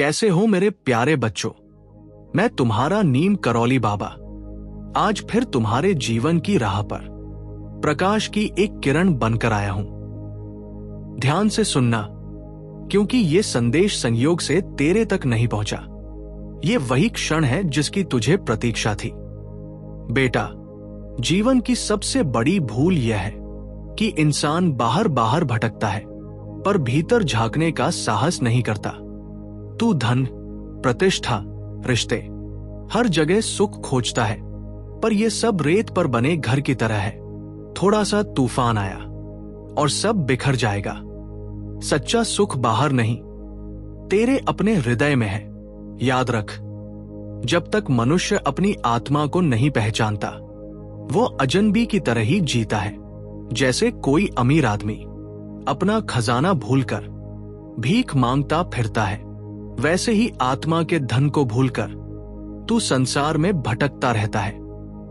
कैसे हो मेरे प्यारे बच्चों? मैं तुम्हारा नीम करौली बाबा आज फिर तुम्हारे जीवन की राह पर प्रकाश की एक किरण बनकर आया हूं। ध्यान से सुनना, क्योंकि ये संदेश संयोग से तेरे तक नहीं पहुंचा। ये वही क्षण है जिसकी तुझे प्रतीक्षा थी। बेटा, जीवन की सबसे बड़ी भूल यह है कि इंसान बाहर बाहर भटकता है पर भीतर झांकने का साहस नहीं करता। तू धन, प्रतिष्ठा, रिश्ते, हर जगह सुख खोजता है, पर यह सब रेत पर बने घर की तरह है। थोड़ा सा तूफान आया और सब बिखर जाएगा। सच्चा सुख बाहर नहीं, तेरे अपने हृदय में है। याद रख, जब तक मनुष्य अपनी आत्मा को नहीं पहचानता, वो अजनबी की तरह ही जीता है। जैसे कोई अमीर आदमी अपना खजाना भूलकर भीख मांगता फिरता है, वैसे ही आत्मा के धन को भूलकर तू संसार में भटकता रहता है।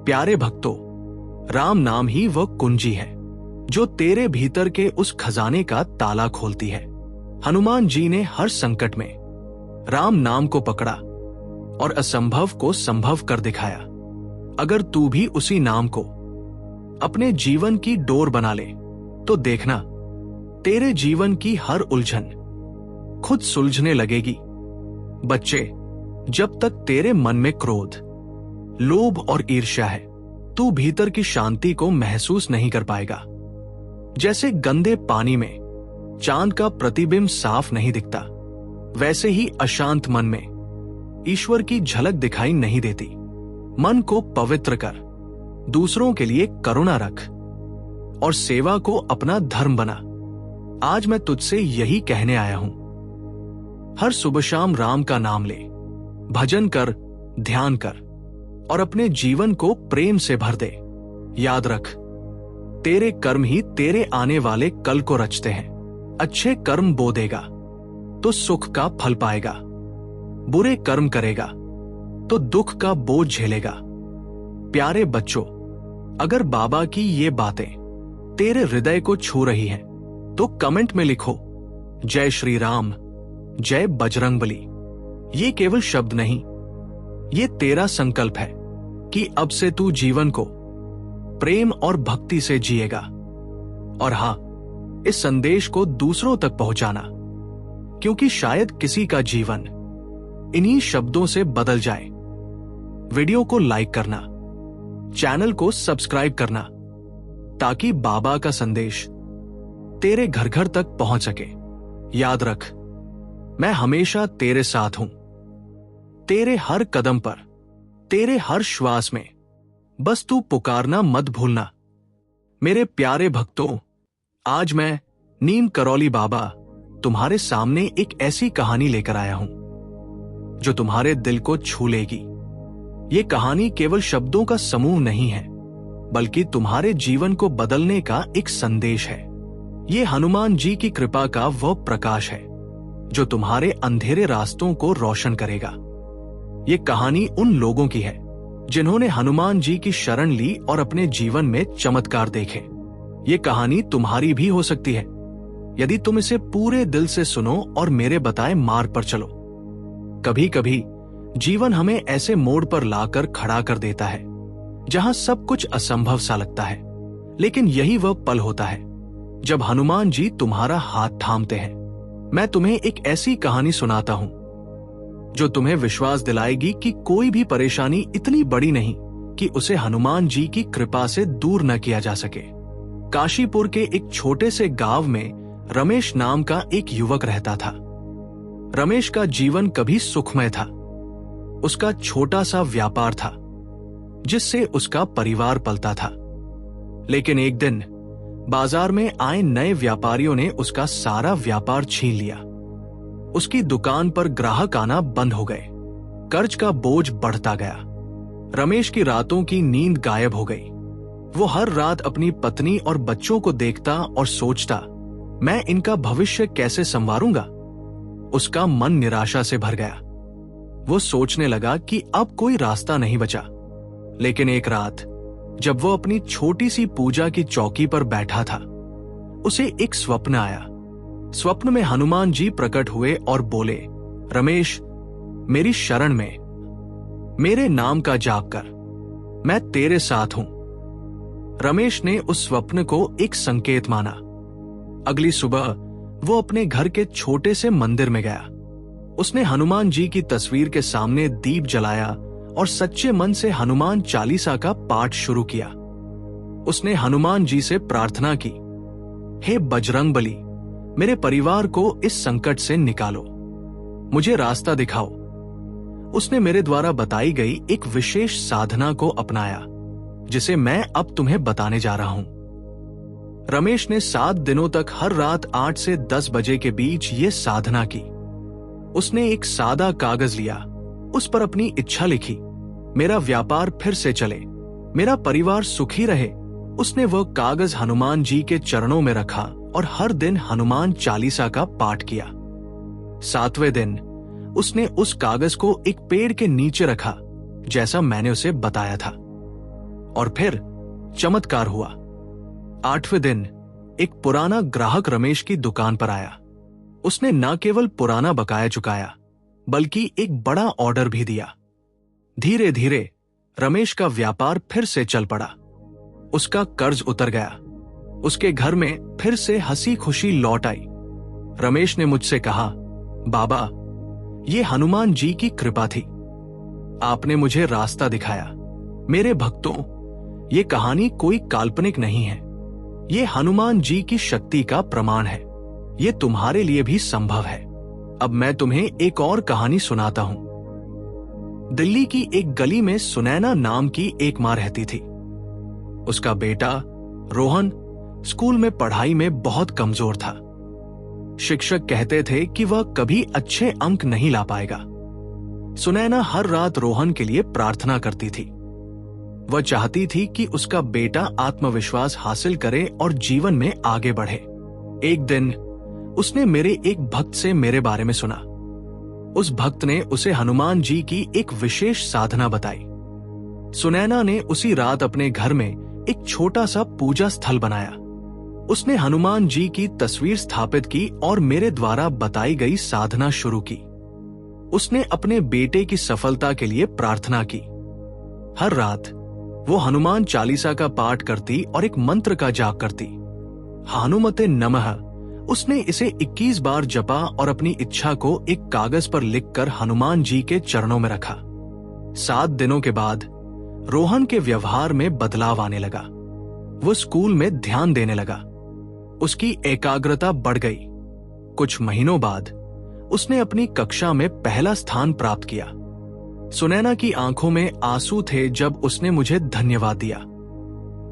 प्यारे भक्तों, राम नाम ही वह कुंजी है जो तेरे भीतर के उस खजाने का ताला खोलती है। हनुमान जी ने हर संकट में राम नाम को पकड़ा और असंभव को संभव कर दिखाया। अगर तू भी उसी नाम को अपने जीवन की डोर बना ले तो देखना, तेरे जीवन की हर उलझन खुद सुलझने लगेगी। बच्चे, जब तक तेरे मन में क्रोध, लोभ और ईर्ष्या है, तू भीतर की शांति को महसूस नहीं कर पाएगा। जैसे गंदे पानी में चांद का प्रतिबिंब साफ नहीं दिखता, वैसे ही अशांत मन में ईश्वर की झलक दिखाई नहीं देती। मन को पवित्र कर, दूसरों के लिए करुणा रख और सेवा को अपना धर्म बना। आज मैं तुझसे यही कहने आया हूं। हर सुबह शाम राम का नाम ले, भजन कर, ध्यान कर और अपने जीवन को प्रेम से भर दे। याद रख, तेरे कर्म ही तेरे आने वाले कल को रचते हैं। अच्छे कर्म बो देगा तो सुख का फल पाएगा, बुरे कर्म करेगा तो दुख का बोझ झेलेगा। प्यारे बच्चों, अगर बाबा की ये बातें तेरे हृदय को छू रही हैं, तो कमेंट में लिखो, जय श्री राम, जय बजरंगबली। ये केवल शब्द नहीं, ये तेरा संकल्प है कि अब से तू जीवन को प्रेम और भक्ति से जिएगा। और हां, इस संदेश को दूसरों तक पहुंचाना, क्योंकि शायद किसी का जीवन इन्हीं शब्दों से बदल जाए। वीडियो को लाइक करना, चैनल को सब्सक्राइब करना, ताकि बाबा का संदेश तेरे घर घर तक पहुंच सके। याद रख, मैं हमेशा तेरे साथ हूं, तेरे हर कदम पर, तेरे हर श्वास में। बस तू पुकारना मत भूलना। मेरे प्यारे भक्तों, आज मैं नीम करौली बाबा तुम्हारे सामने एक ऐसी कहानी लेकर आया हूं जो तुम्हारे दिल को छू लेगी। ये कहानी केवल शब्दों का समूह नहीं है, बल्कि तुम्हारे जीवन को बदलने का एक संदेश है। ये हनुमान जी की कृपा का वह प्रकाश है जो तुम्हारे अंधेरे रास्तों को रोशन करेगा। ये कहानी उन लोगों की है जिन्होंने हनुमान जी की शरण ली और अपने जीवन में चमत्कार देखे। ये कहानी तुम्हारी भी हो सकती है, यदि तुम इसे पूरे दिल से सुनो और मेरे बताए मार्ग पर चलो। कभी कभी जीवन हमें ऐसे मोड़ पर लाकर खड़ा कर देता है जहां सब कुछ असंभव सा लगता है, लेकिन यही वह पल होता है जब हनुमान जी तुम्हारा हाथ थामते हैं। मैं तुम्हें एक ऐसी कहानी सुनाता हूं जो तुम्हें विश्वास दिलाएगी कि कोई भी परेशानी इतनी बड़ी नहीं कि उसे हनुमान जी की कृपा से दूर न किया जा सके। काशीपुर के एक छोटे से गांव में रमेश नाम का एक युवक रहता था। रमेश का जीवन कभी सुखमय था। उसका छोटा सा व्यापार था जिससे उसका परिवार पलता था। लेकिन एक दिन बाजार में आए नए व्यापारियों ने उसका सारा व्यापार छीन लिया। उसकी दुकान पर ग्राहक आना बंद हो गए। कर्ज का बोझ बढ़ता गया। रमेश की रातों की नींद गायब हो गई। वो हर रात अपनी पत्नी और बच्चों को देखता और सोचता, मैं इनका भविष्य कैसे संवारूंगा। उसका मन निराशा से भर गया। वो सोचने लगा कि अब कोई रास्ता नहीं बचा। लेकिन एक रात जब वो अपनी छोटी सी पूजा की चौकी पर बैठा था, उसे एक स्वप्न आया। स्वप्न में हनुमान जी प्रकट हुए और बोले, रमेश, मेरी शरण में, मेरे नाम का जाप कर, मैं तेरे साथ हूं। रमेश ने उस स्वप्न को एक संकेत माना। अगली सुबह वो अपने घर के छोटे से मंदिर में गया। उसने हनुमान जी की तस्वीर के सामने दीप जलाया और सच्चे मन से हनुमान चालीसा का पाठ शुरू किया। उसने हनुमान जी से प्रार्थना की, हे बजरंगबली, मेरे परिवार को इस संकट से निकालो, मुझे रास्ता दिखाओ। उसने मेरे द्वारा बताई गई एक विशेष साधना को अपनाया, जिसे मैं अब तुम्हें बताने जा रहा हूं। रमेश ने 7 दिनों तक हर रात 8 से 10 बजे के बीच ये साधना की। उसने एक सादा कागज लिया, उस पर अपनी इच्छा लिखी, मेरा व्यापार फिर से चले, मेरा परिवार सुखी रहे। उसने वह कागज हनुमान जी के चरणों में रखा और हर दिन हनुमान चालीसा का पाठ किया। 7वें दिन उसने उस कागज को एक पेड़ के नीचे रखा, जैसा मैंने उसे बताया था, और फिर चमत्कार हुआ। 8वें दिन एक पुराना ग्राहक रमेश की दुकान पर आया। उसने न केवल पुराना बकाया चुकाया, बल्कि एक बड़ा ऑर्डर भी दिया। धीरे धीरे रमेश का व्यापार फिर से चल पड़ा। उसका कर्ज उतर गया। उसके घर में फिर से हंसी खुशी लौट आई। रमेश ने मुझसे कहा, बाबा, ये हनुमान जी की कृपा थी। आपने मुझे रास्ता दिखाया। मेरे भक्तों, ये कहानी कोई काल्पनिक नहीं है। ये हनुमान जी की शक्ति का प्रमाण है। ये तुम्हारे लिए भी संभव है। अब मैं तुम्हें एक और कहानी सुनाता हूं। दिल्ली की एक गली में सुनैना नाम की एक मां रहती थी। उसका बेटा रोहन स्कूल में पढ़ाई में बहुत कमजोर था। शिक्षक कहते थे कि वह कभी अच्छे अंक नहीं ला पाएगा। सुनैना हर रात रोहन के लिए प्रार्थना करती थी। वह चाहती थी कि उसका बेटा आत्मविश्वास हासिल करे और जीवन में आगे बढ़े। एक दिन उसने मेरे एक भक्त से मेरे बारे में सुना। उस भक्त ने उसे हनुमान जी की एक विशेष साधना बताई। सुनैना ने उसी रात अपने घर में एक छोटा सा पूजा स्थल बनाया। उसने हनुमान जी की तस्वीर स्थापित की और मेरे द्वारा बताई गई साधना शुरू की। उसने अपने बेटे की सफलता के लिए प्रार्थना की। हर रात वो हनुमान चालीसा का पाठ करती और एक मंत्र का जाप करती, हनुमते नमः। उसने इसे 21 बार जपा और अपनी इच्छा को एक कागज पर लिखकर हनुमान जी के चरणों में रखा। 7 दिनों के बाद रोहन के व्यवहार में बदलाव आने लगा। वो स्कूल में ध्यान देने लगा। उसकी एकाग्रता बढ़ गई। कुछ महीनों बाद उसने अपनी कक्षा में पहला स्थान प्राप्त किया। सुनैना की आंखों में आंसू थे जब उसने मुझे धन्यवाद दिया।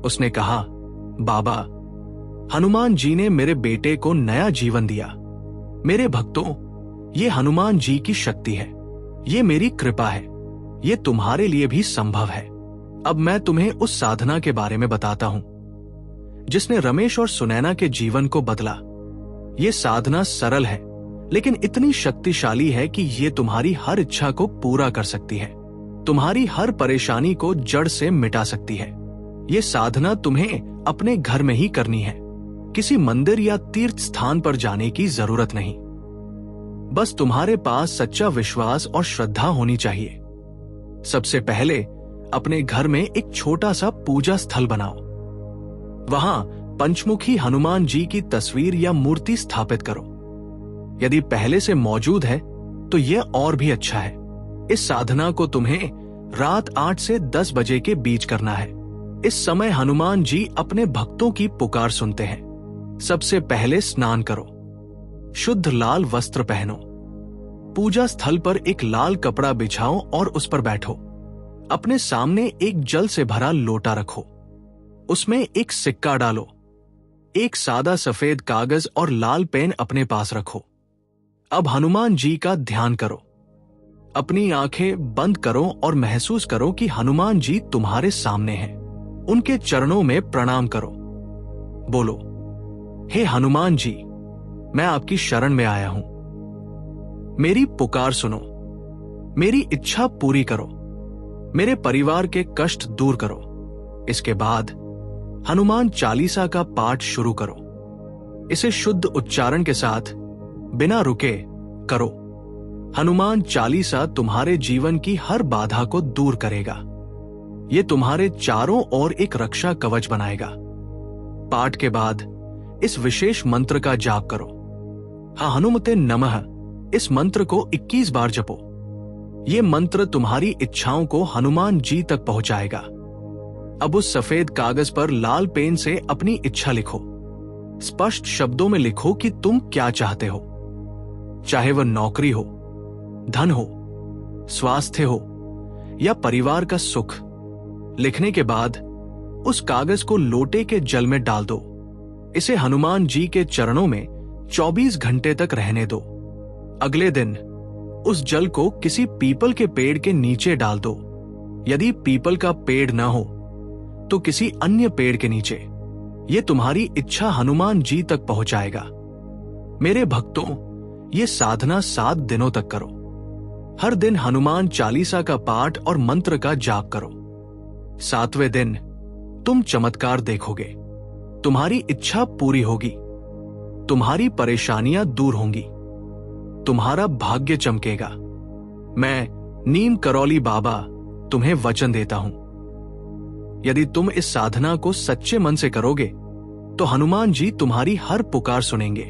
उसने कहा, बाबा, हनुमान जी ने मेरे बेटे को नया जीवन दिया। मेरे भक्तों, ये हनुमान जी की शक्ति है। ये मेरी कृपा है। ये तुम्हारे लिए भी संभव है। अब मैं तुम्हें उस साधना के बारे में बताता हूं जिसने रमेश और सुनैना के जीवन को बदला। ये साधना सरल है, लेकिन इतनी शक्तिशाली है कि ये तुम्हारी हर इच्छा को पूरा कर सकती है। तुम्हारी हर परेशानी को जड़ से मिटा सकती है। ये साधना तुम्हें अपने घर में ही करनी है। किसी मंदिर या तीर्थ स्थान पर जाने की जरूरत नहीं। बस तुम्हारे पास सच्चा विश्वास और श्रद्धा होनी चाहिए। सबसे पहले अपने घर में एक छोटा सा पूजा स्थल बनाओ। वहां पंचमुखी हनुमान जी की तस्वीर या मूर्ति स्थापित करो। यदि पहले से मौजूद है तो यह और भी अच्छा है। इस साधना को तुम्हें रात 8 से 10 बजे के बीच करना है। इस समय हनुमान जी अपने भक्तों की पुकार सुनते हैं। सबसे पहले स्नान करो। शुद्ध लाल वस्त्र पहनो। पूजा स्थल पर एक लाल कपड़ा बिछाओ और उस पर बैठो। अपने सामने एक जल से भरा लोटा रखो। उसमें एक सिक्का डालो। एक सादा सफेद कागज और लाल पेन अपने पास रखो। अब हनुमान जी का ध्यान करो। अपनी आंखें बंद करो और महसूस करो कि हनुमान जी तुम्हारे सामने हैं। उनके चरणों में प्रणाम करो। बोलो, हे हनुमान जी, मैं आपकी शरण में आया हूं। मेरी पुकार सुनो। मेरी इच्छा पूरी करो। मेरे परिवार के कष्ट दूर करो। इसके बाद हनुमान चालीसा का पाठ शुरू करो। इसे शुद्ध उच्चारण के साथ बिना रुके करो। हनुमान चालीसा तुम्हारे जीवन की हर बाधा को दूर करेगा। ये तुम्हारे चारों ओर एक रक्षा कवच बनाएगा। पाठ के बाद इस विशेष मंत्र का जाप करो। हनुमते नमः इस मंत्र को 21 बार जपो। ये मंत्र तुम्हारी इच्छाओं को हनुमान जी तक पहुंचाएगा। अब उस सफेद कागज पर लाल पेन से अपनी इच्छा लिखो। स्पष्ट शब्दों में लिखो कि तुम क्या चाहते हो, चाहे वह नौकरी हो, धन हो, स्वास्थ्य हो या परिवार का सुख। लिखने के बाद उस कागज को लोटे के जल में डाल दो। इसे हनुमान जी के चरणों में 24 घंटे तक रहने दो। अगले दिन उस जल को किसी पीपल के पेड़ के नीचे डाल दो। यदि पीपल का पेड़ न हो तो किसी अन्य पेड़ के नीचे। ये तुम्हारी इच्छा हनुमान जी तक पहुंचाएगा। मेरे भक्तों, ये साधना 7 दिनों तक करो। हर दिन हनुमान चालीसा का पाठ और मंत्र का जाप करो। 7वें दिन तुम चमत्कार देखोगे। तुम्हारी इच्छा पूरी होगी, तुम्हारी परेशानियां दूर होंगी, तुम्हारा भाग्य चमकेगा। मैं नीम करौली बाबा तुम्हें वचन देता हूं, यदि तुम इस साधना को सच्चे मन से करोगे तो हनुमान जी तुम्हारी हर पुकार सुनेंगे।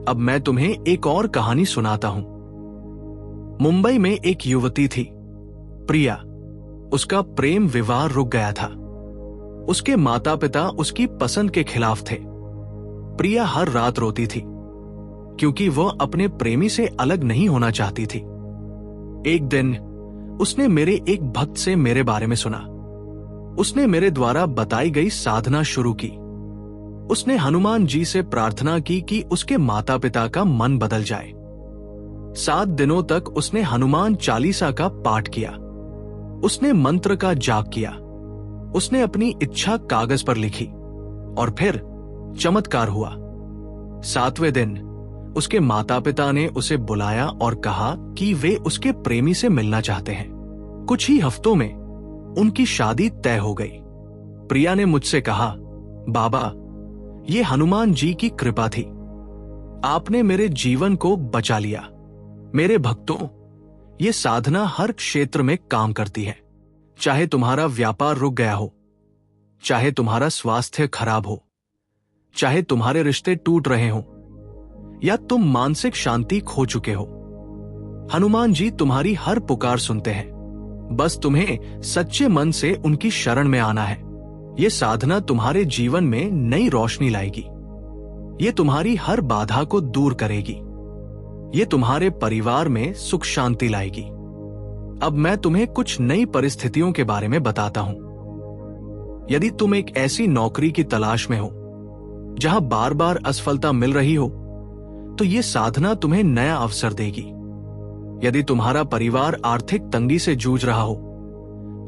अब मैं तुम्हें एक और कहानी सुनाता हूं। मुंबई में एक युवती थी, प्रिया। उसका प्रेम विवाह रुक गया था। उसके माता पिता उसकी पसंद के खिलाफ थे। प्रिया हर रात रोती थी क्योंकि वह अपने प्रेमी से अलग नहीं होना चाहती थी। एक दिन उसने मेरे एक भक्त से मेरे बारे में सुना। उसने मेरे द्वारा बताई गई साधना शुरू की। उसने हनुमान जी से प्रार्थना की कि उसके माता पिता का मन बदल जाए। 7 दिनों तक उसने हनुमान चालीसा का पाठ किया। उसने मंत्र का जाप किया। उसने अपनी इच्छा कागज पर लिखी और फिर चमत्कार हुआ। 7वें दिन उसके माता पिता ने उसे बुलाया और कहा कि वे उसके प्रेमी से मिलना चाहते हैं। कुछ ही हफ्तों में उनकी शादी तय हो गई। प्रिया ने मुझसे कहा, बाबा, ये हनुमान जी की कृपा थी। आपने मेरे जीवन को बचा लिया। मेरे भक्तों, ये साधना हर क्षेत्र में काम करती है। चाहे तुम्हारा व्यापार रुक गया हो, चाहे तुम्हारा स्वास्थ्य खराब हो, चाहे तुम्हारे रिश्ते टूट रहे हों या तुम मानसिक शांति खो चुके हो, हनुमान जी तुम्हारी हर पुकार सुनते हैं। बस तुम्हें सच्चे मन से उनकी शरण में आना है। ये साधना तुम्हारे जीवन में नई रोशनी लाएगी। ये तुम्हारी हर बाधा को दूर करेगी। ये तुम्हारे परिवार में सुख शांति लाएगी। अब मैं तुम्हें कुछ नई परिस्थितियों के बारे में बताता हूं। यदि तुम एक ऐसी नौकरी की तलाश में हो जहां बार बार असफलता मिल रही हो, तो ये साधना तुम्हें नया अवसर देगी। यदि तुम्हारा परिवार आर्थिक तंगी से जूझ रहा हो,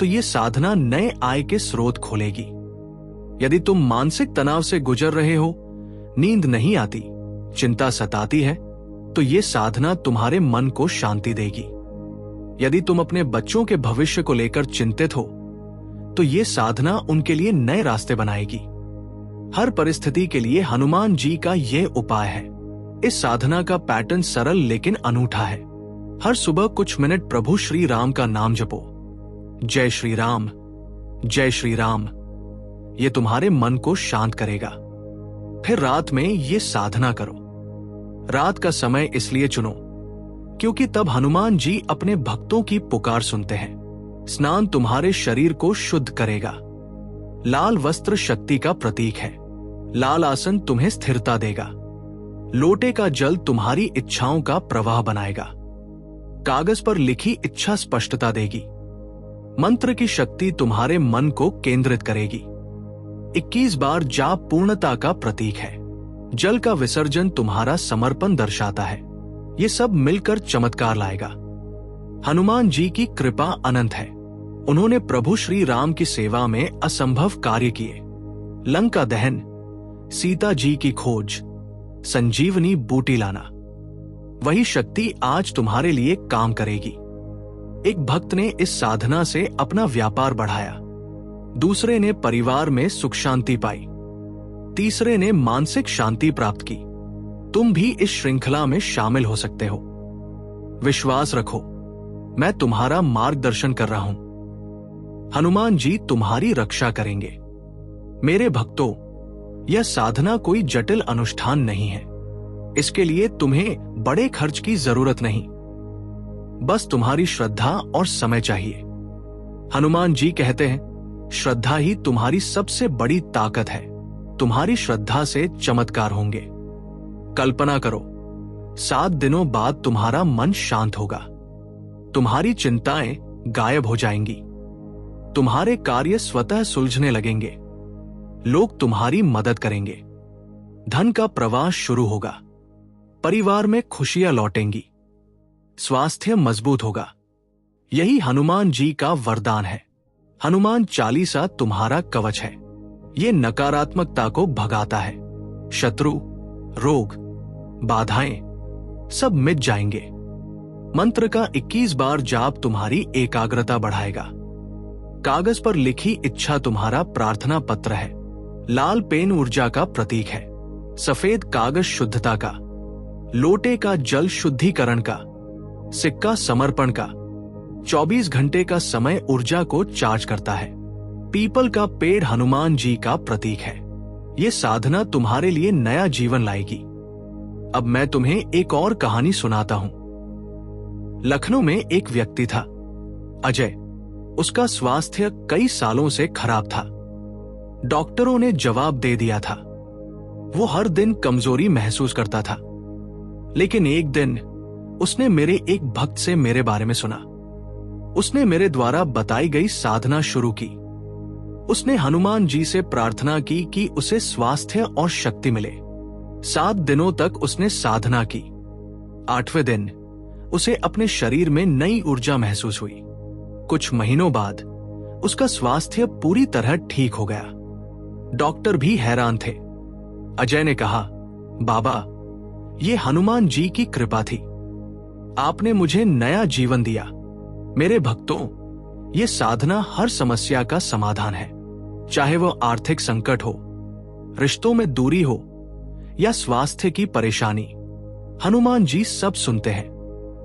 तो ये साधना नए आय के स्रोत खोलेगी। यदि तुम मानसिक तनाव से गुजर रहे हो, नींद नहीं आती, चिंता सताती है, तो ये साधना तुम्हारे मन को शांति देगी। यदि तुम अपने बच्चों के भविष्य को लेकर चिंतित हो, तो ये साधना उनके लिए नए रास्ते बनाएगी। हर परिस्थिति के लिए हनुमान जी का यह उपाय है। इस साधना का पैटर्न सरल लेकिन अनूठा है। हर सुबह कुछ मिनट प्रभु श्री राम का नाम जपो। जय श्री राम, जय श्री राम। ये तुम्हारे मन को शांत करेगा। फिर रात में ये साधना करो। रात का समय इसलिए चुनो क्योंकि तब हनुमान जी अपने भक्तों की पुकार सुनते हैं। स्नान तुम्हारे शरीर को शुद्ध करेगा। लाल वस्त्र शक्ति का प्रतीक है। लाल आसन तुम्हें स्थिरता देगा। लोटे का जल तुम्हारी इच्छाओं का प्रवाह बनाएगा। कागज पर लिखी इच्छा स्पष्टता देगी। मंत्र की शक्ति तुम्हारे मन को केंद्रित करेगी। 21 बार जाप पूर्णता का प्रतीक है। जल का विसर्जन तुम्हारा समर्पण दर्शाता है। ये सब मिलकर चमत्कार लाएगा। हनुमान जी की कृपा अनंत है। उन्होंने प्रभु श्री राम की सेवा में असंभव कार्य किए। लंका दहन, सीता जी की खोज, संजीवनी बूटी लाना। वही शक्ति आज तुम्हारे लिए काम करेगी। एक भक्त ने इस साधना से अपना व्यापार बढ़ाया। दूसरे ने परिवार में सुख शांति पाई। तीसरे ने मानसिक शांति प्राप्त की। तुम भी इस श्रृंखला में शामिल हो सकते हो। विश्वास रखो, मैं तुम्हारा मार्गदर्शन कर रहा हूं। हनुमान जी तुम्हारी रक्षा करेंगे। मेरे भक्तों, यह साधना कोई जटिल अनुष्ठान नहीं है। इसके लिए तुम्हें बड़े खर्च की जरूरत नहीं, बस तुम्हारी श्रद्धा और समय चाहिए। हनुमान जी कहते हैं, श्रद्धा ही तुम्हारी सबसे बड़ी ताकत है। तुम्हारी श्रद्धा से चमत्कार होंगे। कल्पना करो, 7 दिनों बाद तुम्हारा मन शांत होगा। तुम्हारी चिंताएं गायब हो जाएंगी। तुम्हारे कार्य स्वतः सुलझने लगेंगे। लोग तुम्हारी मदद करेंगे। धन का प्रवाह शुरू होगा। परिवार में खुशियां लौटेंगी। स्वास्थ्य मजबूत होगा। यही हनुमान जी का वरदान है। हनुमान चालीसा तुम्हारा कवच है। ये नकारात्मकता को भगाता है। शत्रु, रोग, बाधाएं सब मिट जाएंगे। मंत्र का 21 बार जाप तुम्हारी एकाग्रता बढ़ाएगा। कागज पर लिखी इच्छा तुम्हारा प्रार्थना पत्र है। लाल पेन ऊर्जा का प्रतीक है। सफेद कागज शुद्धता का। लोटे का जल शुद्धिकरण का। सिक्का समर्पण का। 24 घंटे का समय ऊर्जा को चार्ज करता है। पीपल का पेड़ हनुमान जी का प्रतीक है। ये साधना तुम्हारे लिए नया जीवन लाएगी। अब मैं तुम्हें एक और कहानी सुनाता हूं। लखनऊ में एक व्यक्ति था, अजय। उसका स्वास्थ्य कई सालों से खराब था। डॉक्टरों ने जवाब दे दिया था। वो हर दिन कमजोरी महसूस करता था। लेकिन एक दिन उसने मेरे एक भक्त से मेरे बारे में सुना। उसने मेरे द्वारा बताई गई साधना शुरू की। उसने हनुमान जी से प्रार्थना की कि उसे स्वास्थ्य और शक्ति मिले। 7 दिनों तक उसने साधना की। 8वें दिन उसे अपने शरीर में नई ऊर्जा महसूस हुई। कुछ महीनों बाद उसका स्वास्थ्य पूरी तरह ठीक हो गया। डॉक्टर भी हैरान थे। अजय ने कहा, बाबा, ये हनुमान जी की कृपा थी। आपने मुझे नया जीवन दिया। मेरे भक्तों, ये साधना हर समस्या का समाधान है। चाहे वह आर्थिक संकट हो, रिश्तों में दूरी हो या स्वास्थ्य की परेशानी, हनुमान जी सब सुनते हैं।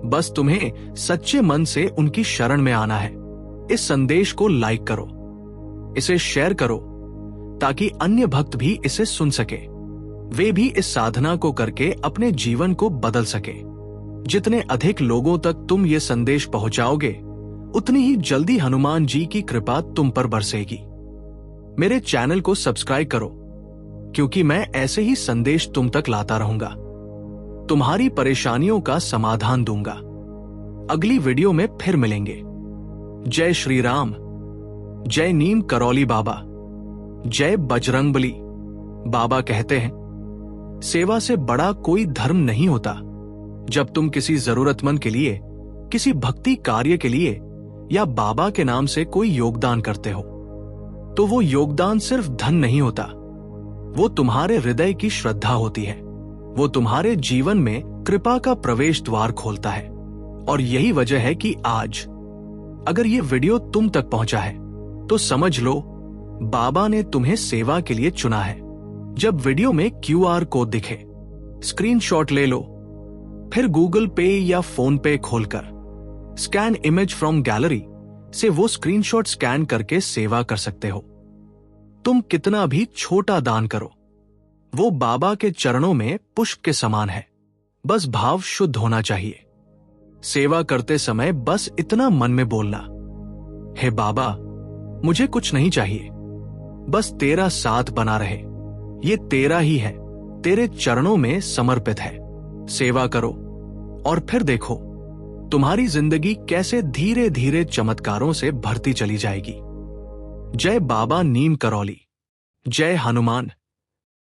बस तुम्हें सच्चे मन से उनकी शरण में आना है। इस संदेश को लाइक करो, इसे शेयर करो, ताकि अन्य भक्त भी इसे सुन सके। वे भी इस साधना को करके अपने जीवन को बदल सके। जितने अधिक लोगों तक तुम ये संदेश पहुंचाओगे, उतनी ही जल्दी हनुमान जी की कृपा तुम पर बरसेगी। मेरे चैनल को सब्सक्राइब करो, क्योंकि मैं ऐसे ही संदेश तुम तक लाता रहूंगा। तुम्हारी परेशानियों का समाधान दूंगा। अगली वीडियो में फिर मिलेंगे। जय श्री राम। जय नीम करौली बाबा। जय बजरंगबली। बाबा कहते हैं, सेवा से बड़ा कोई धर्म नहीं होता। जब तुम किसी जरूरतमंद के लिए, किसी भक्ति कार्य के लिए या बाबा के नाम से कोई योगदान करते हो, तो वो योगदान सिर्फ धन नहीं होता। वो तुम्हारे हृदय की श्रद्धा होती है। वो तुम्हारे जीवन में कृपा का प्रवेश द्वार खोलता है। और यही वजह है कि आज अगर ये वीडियो तुम तक पहुंचा है, तो समझ लो बाबा ने तुम्हें सेवा के लिए चुना है। जब वीडियो में QR कोड दिखे, स्क्रीनशॉट ले लो। फिर गूगल पे या फोन पे खोलकर स्कैन इमेज फ्रॉम गैलरी से वो स्क्रीनशॉट स्कैन करके सेवा कर सकते हो। तुम कितना भी छोटा दान करो, वो बाबा के चरणों में पुष्प के समान है। बस भाव शुद्ध होना चाहिए। सेवा करते समय बस इतना मन में बोलना, हे बाबा, मुझे कुछ नहीं चाहिए, बस तेरा साथ बना रहे। ये तेरा ही है, तेरे चरणों में समर्पित है। सेवा करो और फिर देखो तुम्हारी जिंदगी कैसे धीरे धीरे चमत्कारों से भरती चली जाएगी। जय बाबा नीम करौली। जय हनुमान।